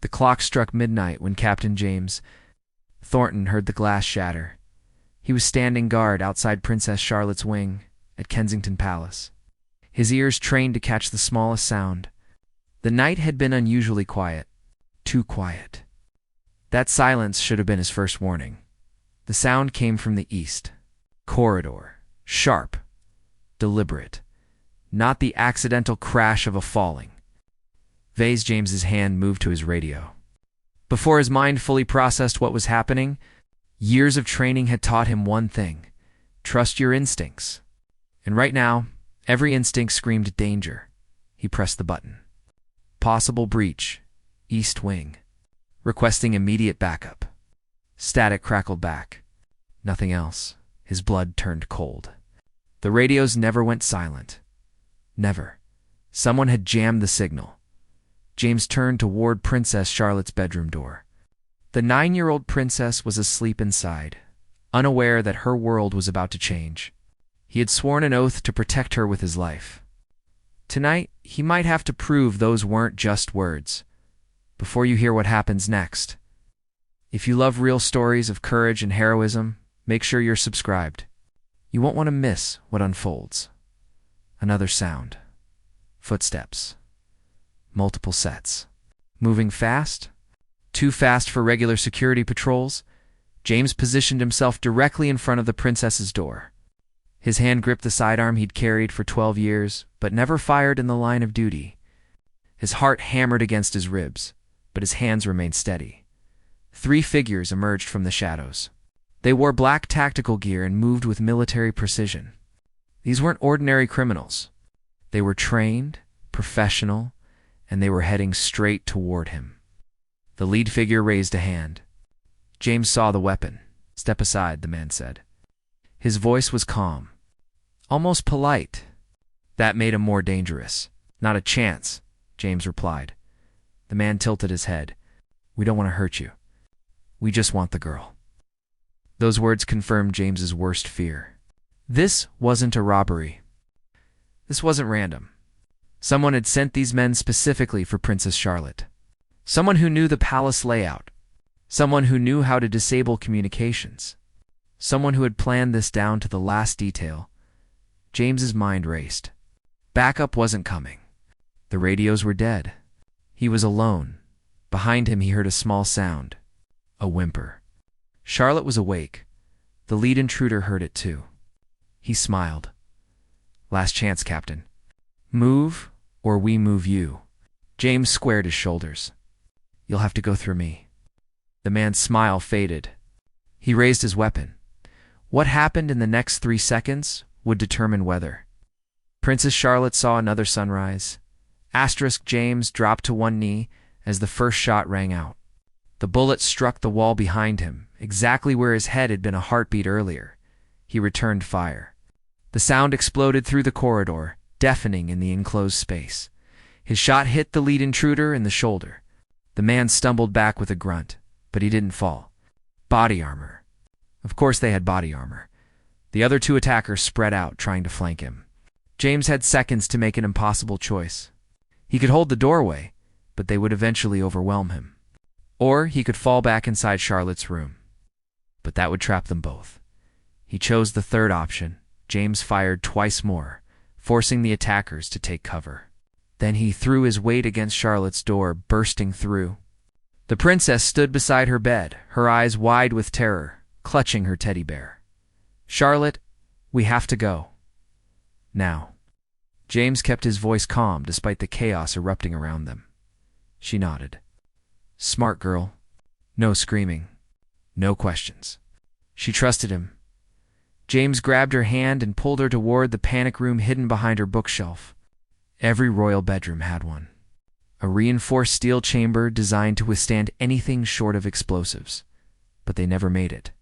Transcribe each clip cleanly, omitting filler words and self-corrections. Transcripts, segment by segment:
The clock struck midnight when Captain James Thornton heard the glass shatter. He was standing guard outside Princess Charlotte's wing at Kensington Palace, his ears trained to catch the smallest sound. The night had been unusually quiet, too quiet. That silence should have been his first warning. The sound came from the east. Corridor. Sharp. Deliberate. Not the accidental crash of a falling. Vase James's hand moved to his radio. Before his mind fully processed what was happening, years of training had taught him one thing: trust your instincts. And right now, every instinct screamed danger. He pressed the button. Possible breach. East wing. Requesting immediate backup. Static crackled back. Nothing else. His blood turned cold. The radios never went silent. Never. Someone had jammed the signal. James turned toward Princess Charlotte's bedroom door. The 9-year-old princess was asleep inside, unaware that her world was about to change. He had sworn an oath to protect her with his life. Tonight, he might have to prove those weren't just words. Before you hear what happens next, if you love real stories of courage and heroism, make sure you're subscribed. You won't want to miss what unfolds. Another sound. Footsteps. Multiple sets. Moving fast? Too fast for regular security patrols? James positioned himself directly in front of the princess's door. His hand gripped the sidearm he'd carried for 12 years, but never fired in the line of duty. His heart hammered against his ribs, but his hands remained steady. 3 figures emerged from the shadows. They wore black tactical gear and moved with military precision. These weren't ordinary criminals. They were trained, professional, and they were heading straight toward him. The lead figure raised a hand. James saw the weapon. "Step aside," the man said. His voice was calm, almost polite. That made him more dangerous. "Not a chance," James replied. The man tilted his head. "We don't want to hurt you. We just want the girl." Those words confirmed James's worst fear. This wasn't a robbery. This wasn't random. Someone had sent these men specifically for Princess Charlotte. Someone who knew the palace layout. Someone who knew how to disable communications. Someone who had planned this down to the last detail. James's mind raced. Backup wasn't coming. The radios were dead. He was alone. Behind him he heard a small sound. A whimper. Charlotte was awake. The lead intruder heard it too. He smiled. "Last chance, Captain. Move, or we move you." James squared his shoulders. "You'll have to go through me." The man's smile faded. He raised his weapon. What happened in the next 3 seconds would determine whether. Princess Charlotte saw another sunrise. James dropped to one knee as the first shot rang out. The bullet struck the wall behind him, exactly where his head had been a heartbeat earlier. He returned fire. The sound exploded through the corridor, deafening in the enclosed space. His shot hit the lead intruder in the shoulder. The man stumbled back with a grunt, but he didn't fall. Body armor. Of course they had body armor. The other 2 attackers spread out, trying to flank him. James had seconds to make an impossible choice. He could hold the doorway, but they would eventually overwhelm him. Or he could fall back inside Charlotte's room. But that would trap them both. He chose the third option. James fired twice more, forcing the attackers to take cover. Then he threw his weight against Charlotte's door, bursting through. The princess stood beside her bed, her eyes wide with terror, clutching her teddy bear. "Charlotte, we have to go. Now." James kept his voice calm despite the chaos erupting around them. She nodded. "Smart girl. No screaming. No questions." She trusted him. James grabbed her hand and pulled her toward the panic room hidden behind her bookshelf. Every royal bedroom had one. A reinforced steel chamber designed to withstand anything short of explosives. But they never made it.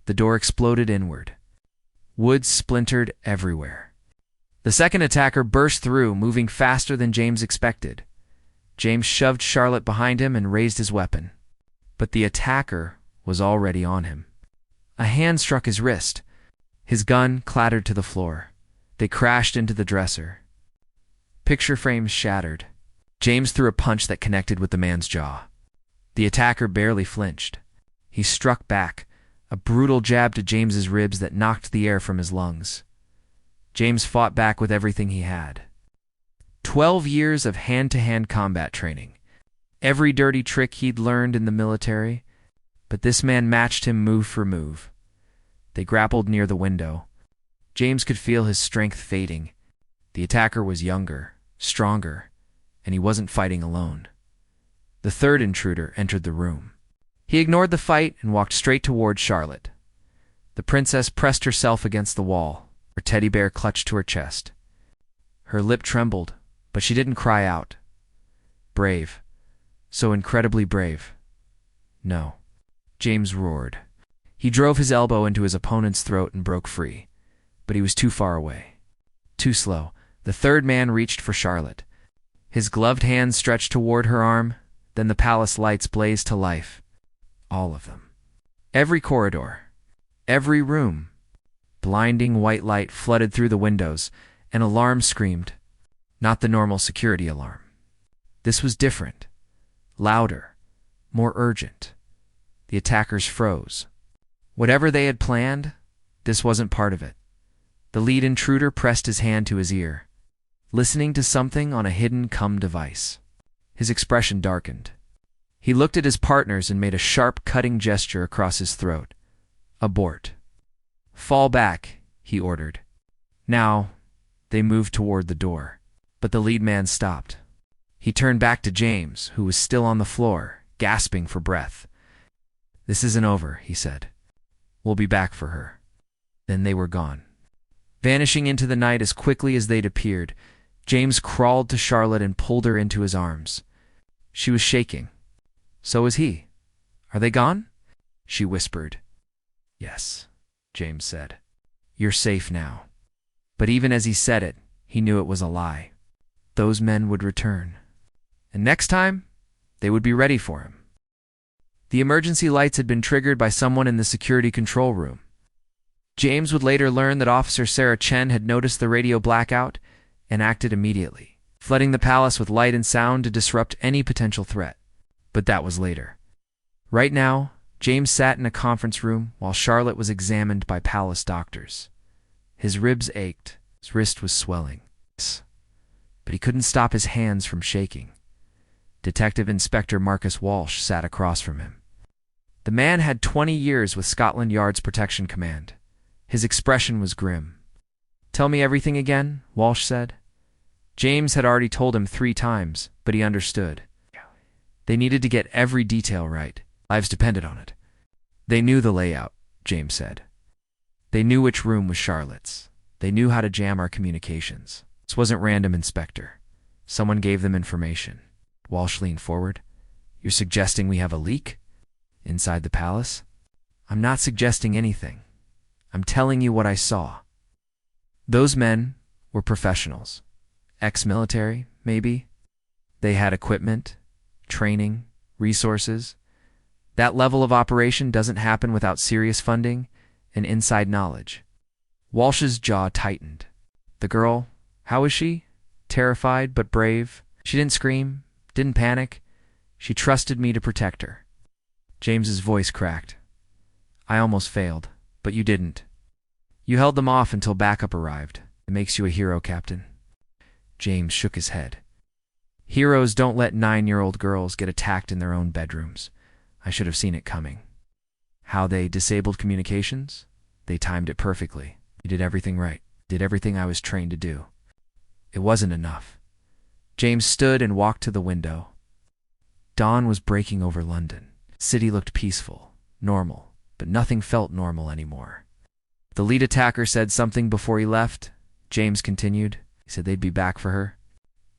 The door exploded inward. Wood splintered everywhere. The second attacker burst through, moving faster than James expected. James shoved Charlotte behind him and raised his weapon. But the attacker was already on him. A hand struck his wrist. His gun clattered to the floor. They crashed into the dresser. Picture frames shattered. James threw a punch that connected with the man's jaw. The attacker barely flinched. He struck back, a brutal jab to James's ribs that knocked the air from his lungs. James fought back with everything he had. 12 years of hand-to-hand combat training. Every dirty trick he'd learned in the military, but this man matched him move for move. They grappled near the window. James could feel his strength fading. The attacker was younger, stronger, and he wasn't fighting alone. The third intruder entered the room. He ignored the fight and walked straight toward Charlotte. The princess pressed herself against the wall, her teddy bear clutched to her chest. Her lip trembled, but she didn't cry out. Brave. So incredibly brave. No. James roared. He drove his elbow into his opponent's throat and broke free, but he was too far away. Too slow. The third man reached for Charlotte. His gloved hand stretched toward her arm, then the palace lights blazed to life. All of them. Every corridor. Every room. Blinding white light flooded through the windows. An alarm screamed. Not the normal security alarm. This was different. Louder. More urgent. The attackers froze. Whatever they had planned, this wasn't part of it. The lead intruder pressed his hand to his ear, listening to something on a hidden device. His expression darkened. He looked at his partners and made a sharp, cutting gesture across his throat. Abort. Fall back, he ordered. Now, they moved toward the door, but the lead man stopped. He turned back to James, who was still on the floor, gasping for breath. This isn't over, he said. We'll be back for her. Then they were gone. Vanishing into the night as quickly as they'd appeared, James crawled to Charlotte and pulled her into his arms. She was shaking. So was he. Are they gone? She whispered. Yes, James said. You're safe now. But even as he said it, he knew it was a lie. Those men would return. And next time, they would be ready for him. The emergency lights had been triggered by someone in the security control room. James would later learn that Officer Sarah Chen had noticed the radio blackout and acted immediately, flooding the palace with light and sound to disrupt any potential threat. But that was later. Right now, James sat in a conference room while Charlotte was examined by palace doctors. His ribs ached, his wrist was swelling. But he couldn't stop his hands from shaking. Detective Inspector Marcus Walsh sat across from him. The man had 20 years with Scotland Yard's Protection Command. His expression was grim. Tell me everything again, Walsh said. James had already told him 3 times, but he understood. They needed to get every detail right. Lives depended on it. They knew the layout, James said. They knew which room was Charlotte's. They knew how to jam our communications. This wasn't random, Inspector. Someone gave them information. Walsh leaned forward. You're suggesting we have a leak? Inside the palace? I'm not suggesting anything. I'm telling you what I saw. Those men were professionals. Ex-military, maybe. They had equipment, training, resources. That level of operation doesn't happen without serious funding and inside knowledge. Walsh's jaw tightened. The girl, how was she? Terrified but brave. She didn't scream, didn't panic. She trusted me to protect her. James's voice cracked. I almost failed, but you didn't. You held them off until backup arrived. It makes you a hero, Captain. James shook his head. Heroes don't let 9-year-old girls get attacked in their own bedrooms. I should have seen it coming. How they disabled communications? They timed it perfectly. You did everything right. Did everything I was trained to do. It wasn't enough. James stood and walked to the window. Dawn was breaking over London. The city looked peaceful, normal, but nothing felt normal anymore. The lead attacker said something before he left. James continued. He said they'd be back for her.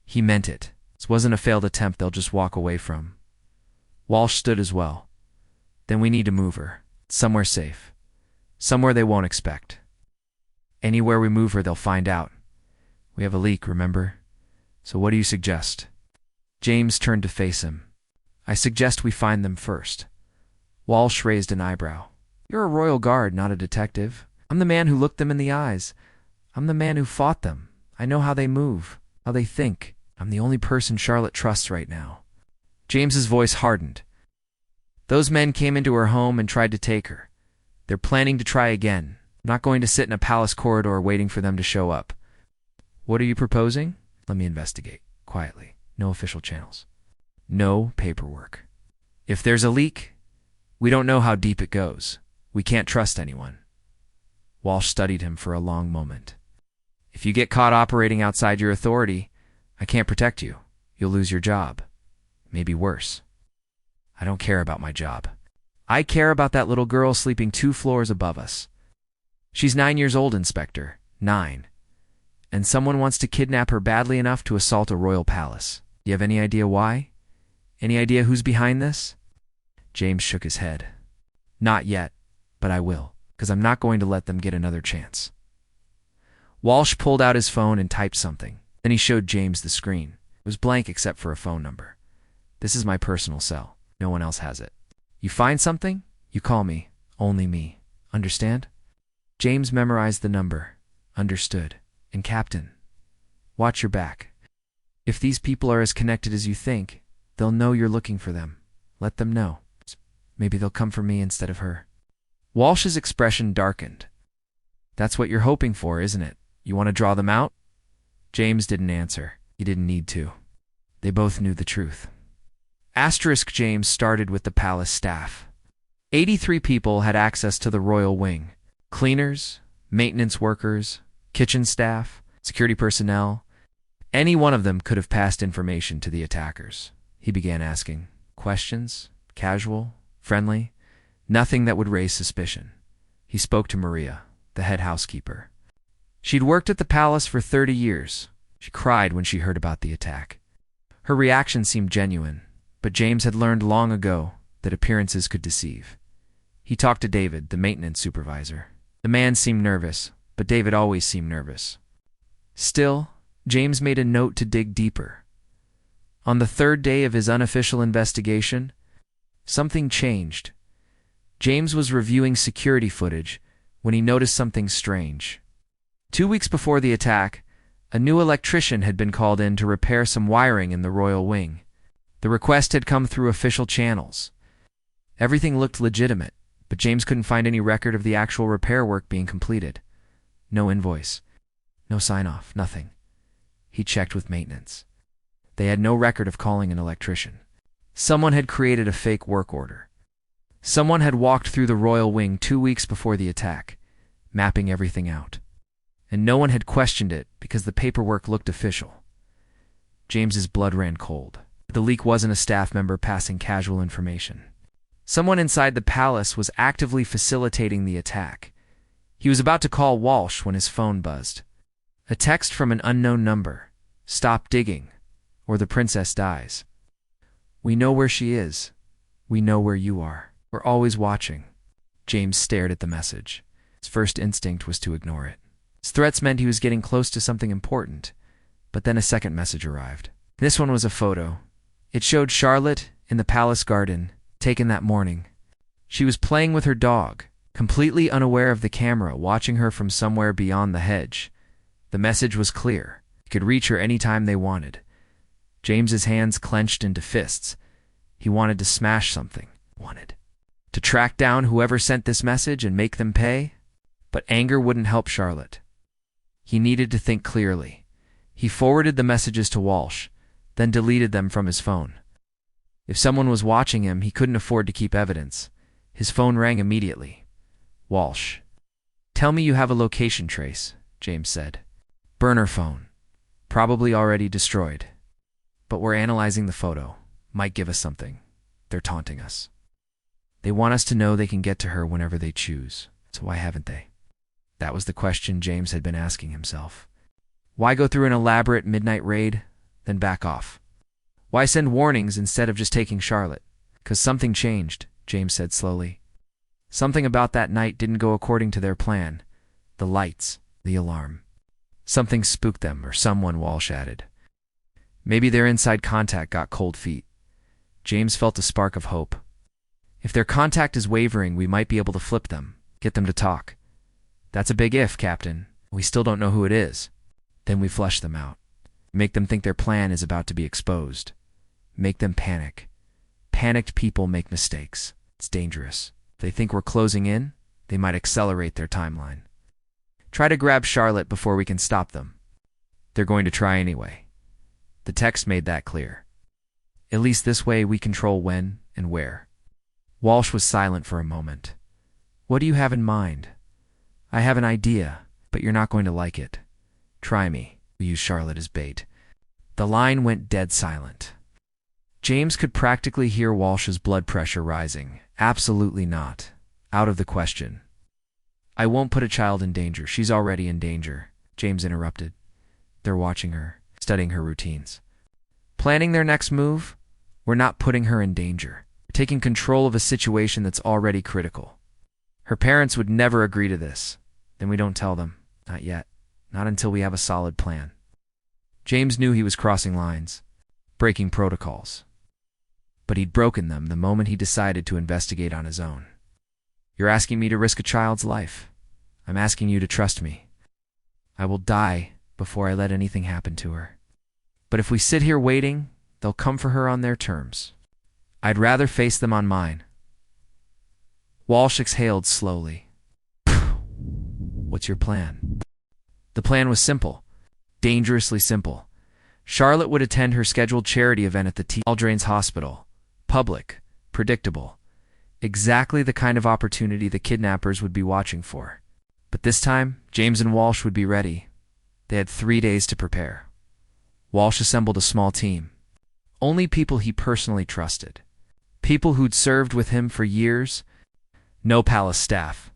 He meant it. This wasn't a failed attempt they'll just walk away from. Walsh stood as well. Then we need to move her. Somewhere safe. Somewhere they won't expect. Anywhere we move her, they'll find out. We have a leak, remember? So what do you suggest? James turned to face him. I suggest we find them first. Walsh raised an eyebrow. You're a royal guard, not a detective. I'm the man who looked them in the eyes. I'm the man who fought them. I know how they move, how they think. I'm the only person Charlotte trusts right now. James's voice hardened. Those men came into her home and tried to take her. They're planning to try again. I'm not going to sit in a palace corridor waiting for them to show up. What are you proposing? Let me investigate. Quietly. No official channels. No paperwork. If there's a leak, we don't know how deep it goes. We can't trust anyone. Walsh studied him for a long moment. If you get caught operating outside your authority, I can't protect you. You'll lose your job. Maybe worse. I don't care about my job. I care about that little girl sleeping 2 floors above us. She's 9 years old, Inspector. 9. And someone wants to kidnap her badly enough to assault a royal palace. Do you have any idea why? Any idea who's behind this? James shook his head. Not yet, but I will, because I'm not going to let them get another chance. Walsh pulled out his phone and typed something. Then he showed James the screen. It was blank except for a phone number. This is my personal cell. No one else has it. You find something? You call me. Only me. Understand? James memorized the number. Understood. And Captain, watch your back. If these people are as connected as you think, they'll know you're looking for them. Let them know. Maybe they'll come for me instead of her. Walsh's expression darkened. That's what you're hoping for, isn't it? You want to draw them out? James didn't answer. He didn't need to. They both knew the truth. Asterisk James started with the palace staff. 83 people had access to the royal wing. Cleaners, maintenance workers, kitchen staff, security personnel. Any one of them could have passed information to the attackers. He began asking questions, casual, friendly, nothing that would raise suspicion. He spoke to Maria, the head housekeeper. She'd worked at the palace for 30 years. She cried when she heard about the attack. Her reaction seemed genuine, but James had learned long ago that appearances could deceive. He talked to David, the maintenance supervisor. The man seemed nervous, but David always seemed nervous. Still, James made a note to dig deeper. On the 3rd day of his unofficial investigation, something changed. James was reviewing security footage when he noticed something strange. 2 weeks before the attack, a new electrician had been called in to repair some wiring in the royal wing. The request had come through official channels. Everything looked legitimate, but James couldn't find any record of the actual repair work being completed. No invoice. No sign-off. Nothing. He checked with maintenance. They had no record of calling an electrician. Someone had created a fake work order. Someone had walked through the royal wing 2 weeks before the attack, mapping everything out. And no one had questioned it because the paperwork looked official. James's blood ran cold. The leak wasn't a staff member passing casual information. Someone inside the palace was actively facilitating the attack. He was about to call Walsh when his phone buzzed. A text from an unknown number. Stop digging, or the princess dies. We know where she is. We know where you are. We're always watching. James stared at the message. His first instinct was to ignore it. His threats meant he was getting close to something important. But then a second message arrived. This one was a photo. It showed Charlotte in the palace garden, taken that morning. She was playing with her dog, completely unaware of the camera watching her from somewhere beyond the hedge. The message was clear. He could reach her any time they wanted. James's hands clenched into fists. He wanted to smash something. To track down whoever sent this message and make them pay. But anger wouldn't help Charlotte. He needed to think clearly. He forwarded the messages to Walsh, then deleted them from his phone. If someone was watching him, he couldn't afford to keep evidence. His phone rang immediately. Walsh. Tell me you have a location trace, James said. Burner phone. Probably already destroyed. But we're analyzing the photo. Might give us something. They're taunting us. They want us to know they can get to her whenever they choose. So why haven't they? That was the question James had been asking himself. Why go through an elaborate midnight raid, then back off? Why send warnings instead of just taking Charlotte? 'Cause something changed, James said slowly. Something about that night didn't go according to their plan. The lights, the alarm. Something spooked them, or someone, Walsh added. Maybe their inside contact got cold feet. James felt a spark of hope. If their contact is wavering, we might be able to flip them, get them to talk. That's a big if, Captain. We still don't know who it is. Then we flush them out. Make them think their plan is about to be exposed. Make them panic. Panicked people make mistakes. It's dangerous. If they think we're closing in, they might accelerate their timeline. Try to grab Charlotte before we can stop them. They're going to try anyway. The text made that clear. At least this way we control when and where. Walsh was silent for a moment. What do you have in mind? I have an idea, but you're not going to like it. Try me. We use Charlotte as bait. The line went dead silent. James could practically hear Walsh's blood pressure rising. Absolutely not. Out of the question. I won't put a child in danger. She's already in danger, James interrupted. They're watching her, studying her routines. Planning their next move? We're not putting her in danger. We're taking control of a situation that's already critical. Her parents would never agree to this. Then we don't tell them. Not yet. Not until we have a solid plan. James knew he was crossing lines, breaking protocols. But he'd broken them the moment he decided to investigate on his own. You're asking me to risk a child's life. I'm asking you to trust me. I will die before I let anything happen to her. But if we sit here waiting, they'll come for her on their terms. I'd rather face them on mine. Walsh exhaled slowly. What's your plan? The plan was simple. Dangerously simple. Charlotte would attend her scheduled charity event at the Aldrains Hospital. Public. Predictable. Exactly the kind of opportunity the kidnappers would be watching for. But this time, James and Walsh would be ready. They had 3 days to prepare. Walsh assembled a small team. Only people he personally trusted. People who'd served with him for years. No palace staff.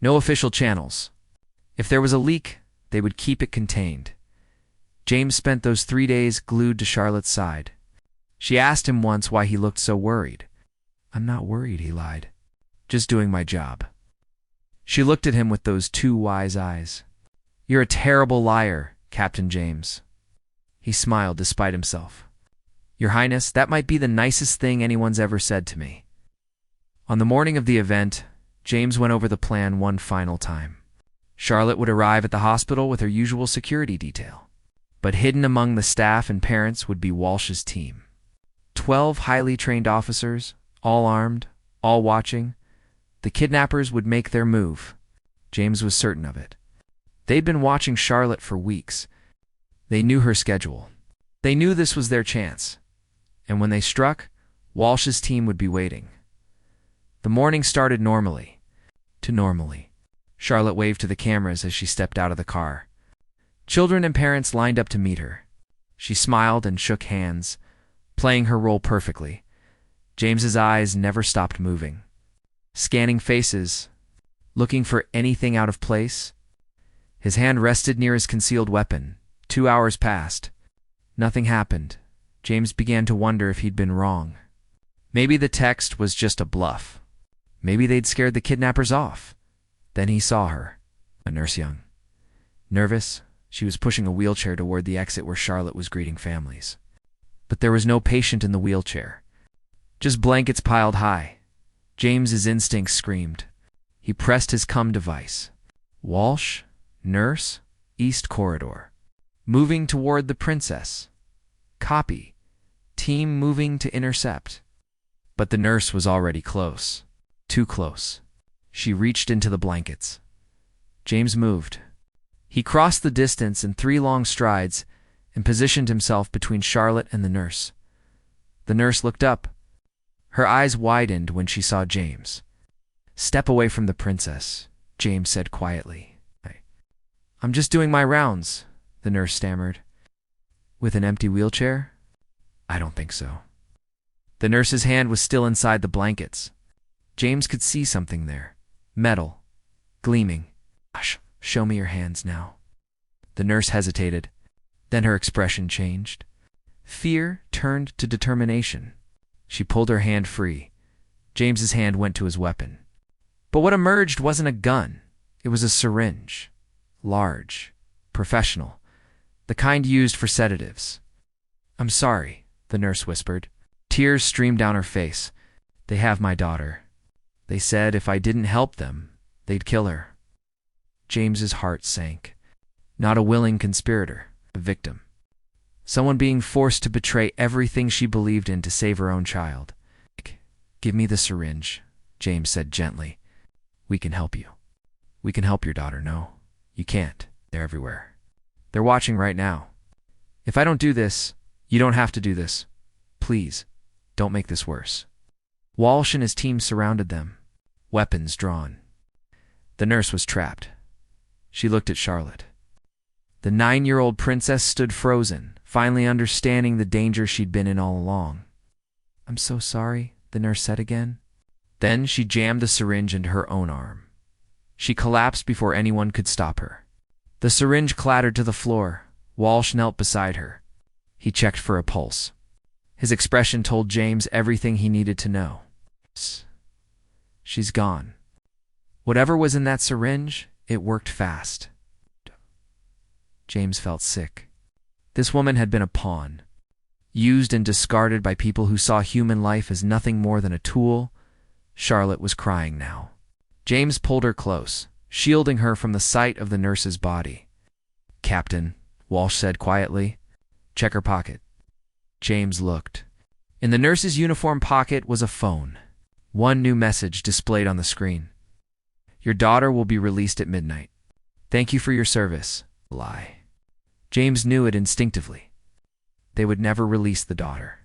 No official channels. If there was a leak, they would keep it contained. James spent those 3 days glued to Charlotte's side. She asked him once why he looked so worried. I'm not worried, he lied. Just doing my job. She looked at him with those 2 wise eyes. You're a terrible liar, Captain James. He smiled despite himself. Your Highness, that might be the nicest thing anyone's ever said to me. On the morning of the event, James went over the plan one final time. Charlotte would arrive at the hospital with her usual security detail. But hidden among the staff and parents would be Walsh's team. 12 highly trained officers, all armed, all watching. The kidnappers would make their move. James was certain of it. They'd been watching Charlotte for weeks. They knew her schedule. They knew this was their chance. And when they struck, Walsh's team would be waiting. The morning started normally. Charlotte waved to the cameras as she stepped out of the car. Children and parents lined up to meet her. She smiled and shook hands, playing her role perfectly. James's eyes never stopped moving, scanning faces, looking for anything out of place. His hand rested near his concealed weapon. 2 hours passed. Nothing happened. James began to wonder if he'd been wrong. Maybe the text was just a bluff. Maybe they'd scared the kidnappers off. Then he saw her, a nurse young. Nervous, she was pushing a wheelchair toward the exit where Charlotte was greeting families. But there was no patient in the wheelchair. Just blankets piled high. James's instincts screamed. He pressed his cum device. Walsh, nurse, east corridor. Moving toward the princess. Copy. Team moving to intercept. But the nurse was already close. Too close. She reached into the blankets. James moved. He crossed the distance in 3 long strides and positioned himself between Charlotte and the nurse. The nurse looked up. Her eyes widened when she saw James. Step away from the princess, James said quietly. I'm just doing my rounds, the nurse stammered. With an empty wheelchair? I don't think so. The nurse's hand was still inside the blankets. James could see something there. Metal. Gleaming. Hush, show me your hands now. The nurse hesitated. Then her expression changed. Fear turned to determination. She pulled her hand free. James's hand went to his weapon. But what emerged wasn't a gun. It was a syringe. Large. Professional. The kind used for sedatives. I'm sorry, the nurse whispered. Tears streamed down her face. They have my daughter. They said if I didn't help them, they'd kill her. James's heart sank. Not a willing conspirator, a victim. Someone being forced to betray everything she believed in to save her own child. Give me the syringe, James said gently. We can help you. We can help your daughter. No, you can't. They're everywhere. They're watching right now. If I don't do this, you don't have to do this. Please, don't make this worse. Walsh and his team surrounded them, weapons drawn. The nurse was trapped. She looked at Charlotte. The 9-year-old princess stood frozen, finally understanding the danger she'd been in all along. I'm so sorry, the nurse said again. Then she jammed the syringe into her own arm. She collapsed before anyone could stop her. The syringe clattered to the floor. Walsh knelt beside her. He checked for a pulse. His expression told James everything he needed to know. She's gone. Whatever was in that syringe, it worked fast. James felt sick. This woman had been a pawn, used and discarded by people who saw human life as nothing more than a tool. Charlotte was crying now. James pulled her close, shielding her from the sight of the nurse's body. Captain, Walsh said quietly, check her pocket. James looked. In the nurse's uniform pocket was a phone. One new message displayed on the screen. Your daughter will be released at midnight. Thank you for your service. Lie. James knew it instinctively. They would never release the daughter.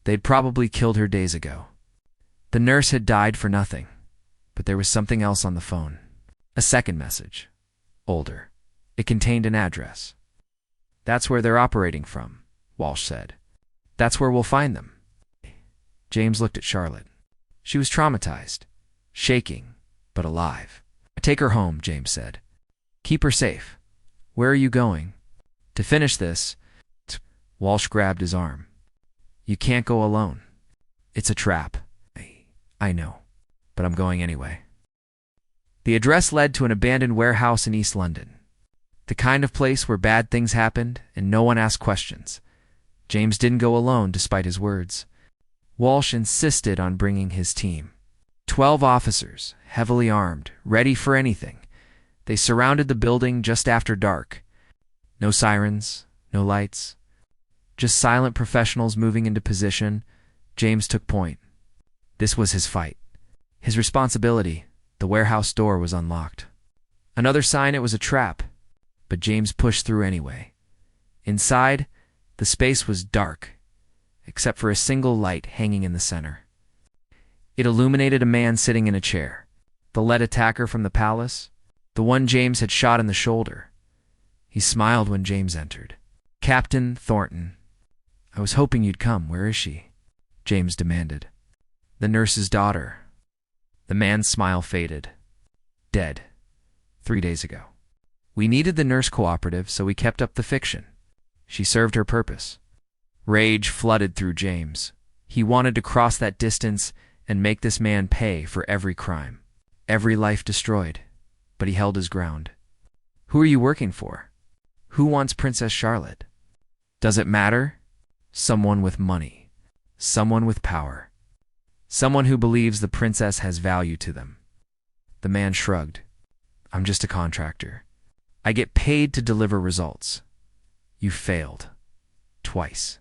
They'd probably killed her days ago. The nurse had died for nothing. But there was something else on the phone. A second message. Older. It contained an address. That's where they're operating from, Walsh said. That's where we'll find them. James looked at Charlotte. She was traumatized, shaking, but alive. Take her home, James said. Keep her safe. Where are you going? To finish this, Walsh grabbed his arm. You can't go alone. It's a trap. I know, but I'm going anyway. The address led to an abandoned warehouse in East London. The kind of place where bad things happened and no one asked questions. James didn't go alone despite his words. Walsh insisted on bringing his team. 12 officers, heavily armed, ready for anything. They surrounded the building just after dark. No sirens, no lights. Just silent professionals moving into position. James took point. This was his fight. His responsibility. The warehouse door was unlocked. Another sign it was a trap, but James pushed through anyway. Inside, the space was dark, except for a single light hanging in the center. It illuminated a man sitting in a chair, the lead attacker from the palace, the one James had shot in the shoulder. He smiled when James entered. Captain Thornton. I was hoping you'd come. Where is she? James demanded. The nurse's daughter. The man's smile faded. Dead. 3 days ago. We needed the nurse cooperative, so we kept up the fiction. She served her purpose. Rage flooded through James. He wanted to cross that distance and make this man pay for every crime, every life destroyed. But he held his ground. Who are you working for? Who wants Princess Charlotte? Does it matter? Someone with money. Someone with power. Someone who believes the princess has value to them. The man shrugged. I'm just a contractor. I get paid to deliver results. You failed. Twice.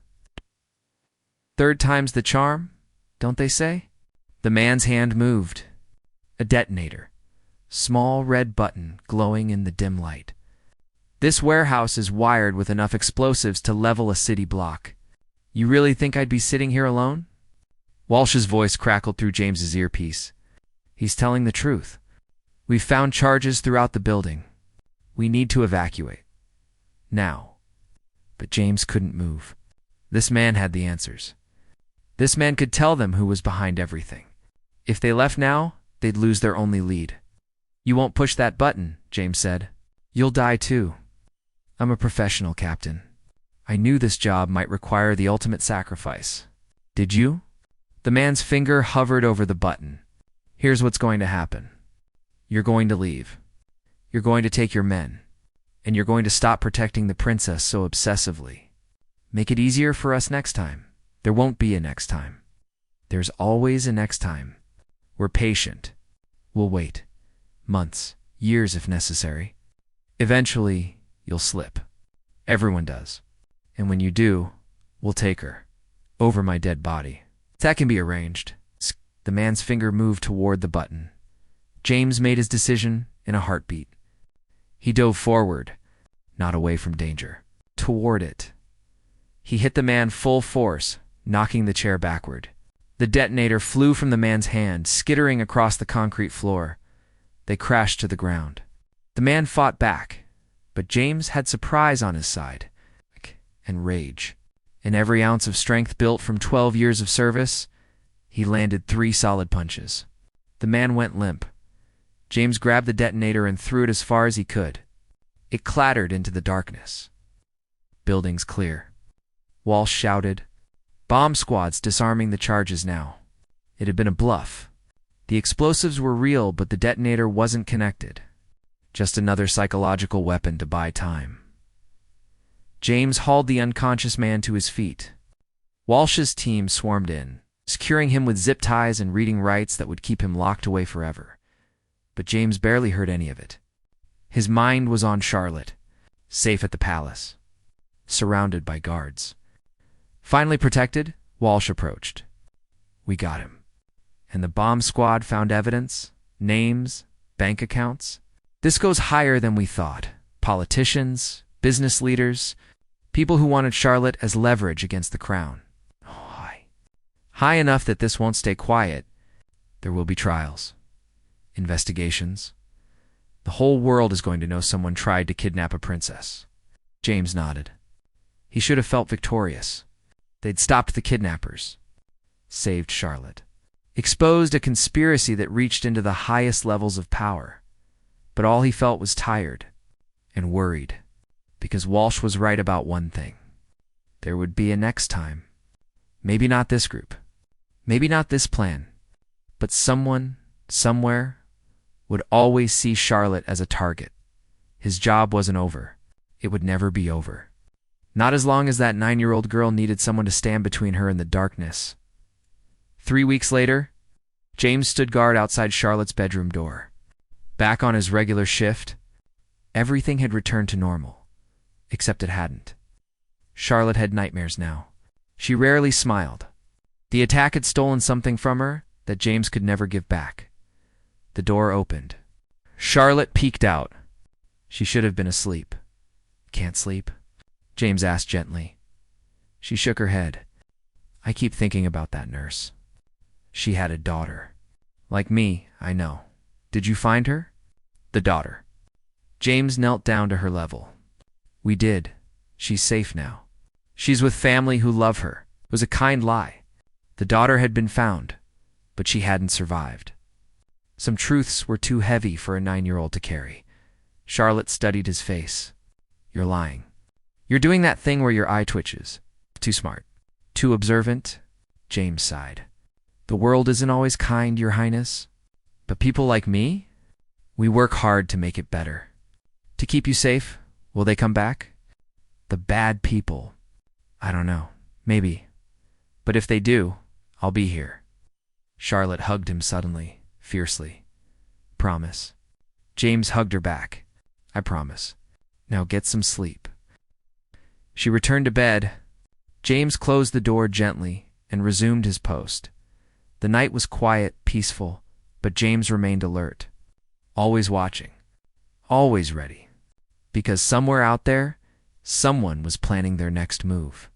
Third time's the charm, don't they say? The man's hand moved. A detonator. Small red button glowing in the dim light. This warehouse is wired with enough explosives to level a city block. You really think I'd be sitting here alone? Walsh's voice crackled through James's earpiece. He's telling the truth. We've found charges throughout the building. We need to evacuate. Now. But James couldn't move. This man had the answers. This man could tell them who was behind everything. If they left now, they'd lose their only lead. You won't push that button, James said. You'll die too. I'm a professional, Captain. I knew this job might require the ultimate sacrifice. Did you? The man's finger hovered over the button. Here's what's going to happen. You're going to leave. You're going to take your men. And you're going to stop protecting the princess so obsessively. Make it easier for us next time. There won't be a next time. There's always a next time. We're patient. We'll wait. Months, years if necessary. Eventually, you'll slip. Everyone does. And when you do, we'll take her. Over my dead body. That can be arranged. The man's finger moved toward the button. James made his decision in a heartbeat. He dove forward, not away from danger, toward it. He hit the man full force, knocking the chair backward. The detonator flew from the man's hand, skittering across the concrete floor. They crashed to the ground. The man fought back, but James had surprise on his side, and rage. In every ounce of strength built from 12 years of service, he landed 3 solid punches. The man went limp. James grabbed the detonator and threw it as far as he could. It clattered into the darkness. Buildings clear. Walsh shouted, "Bomb squads disarming the charges now." It had been a bluff. The explosives were real, but the detonator wasn't connected. Just another psychological weapon to buy time. James hauled the unconscious man to his feet. Walsh's team swarmed in, securing him with zip ties and reading rights that would keep him locked away forever. But James barely heard any of it. His mind was on Charlotte, safe at the palace, surrounded by guards. Finally protected, Walsh approached. "We got him." And the bomb squad found evidence, names, bank accounts. This goes higher than we thought. Politicians, business leaders, people who wanted Charlotte as leverage against the crown. High enough that this won't stay quiet. There will be trials, investigations. The whole world is going to know someone tried to kidnap a princess. James nodded. He should have felt victorious. They'd stopped the kidnappers, saved Charlotte, exposed a conspiracy that reached into the highest levels of power. But all he felt was tired and worried, because Walsh was right about one thing. There would be a next time. Maybe not this group, maybe not this plan, but someone, somewhere, would always see Charlotte as a target. His job wasn't over. It would never be over. Not as long as that 9-year-old girl needed someone to stand between her and the darkness. 3 weeks later, James stood guard outside Charlotte's bedroom door. Back on his regular shift, everything had returned to normal, except it hadn't. Charlotte had nightmares now. She rarely smiled. The attack had stolen something from her that James could never give back. The door opened. Charlotte peeked out. She should have been asleep. "Can't sleep?" James asked gently. She shook her head. "I keep thinking about that nurse. She had a daughter. Like me, I know. Did you find her?" "The daughter." James knelt down to her level. "We did. She's safe now. She's with family who love her." It was a kind lie. The daughter had been found, but she hadn't survived. Some truths were too heavy for a 9-year-old to carry. Charlotte studied his face. "You're lying. You're doing that thing where your eye twitches. Too smart. Too observant." James sighed. "The world isn't always kind, Your Highness. But people like me, we work hard to make it better. To keep you safe, will they come back? The bad people. I don't know. Maybe. But if they do, I'll be here." Charlotte hugged him suddenly, fiercely. "Promise." James hugged her back. "I promise. Now get some sleep." She returned to bed. James closed the door gently and resumed his post. The night was quiet, peaceful, but James remained alert, always watching, always ready, because somewhere out there, someone was planning their next move.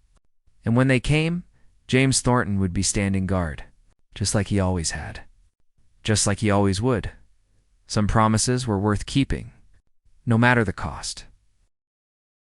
And when they came, James Thornton would be standing guard, just like he always had, just like he always would. Some promises were worth keeping, no matter the cost.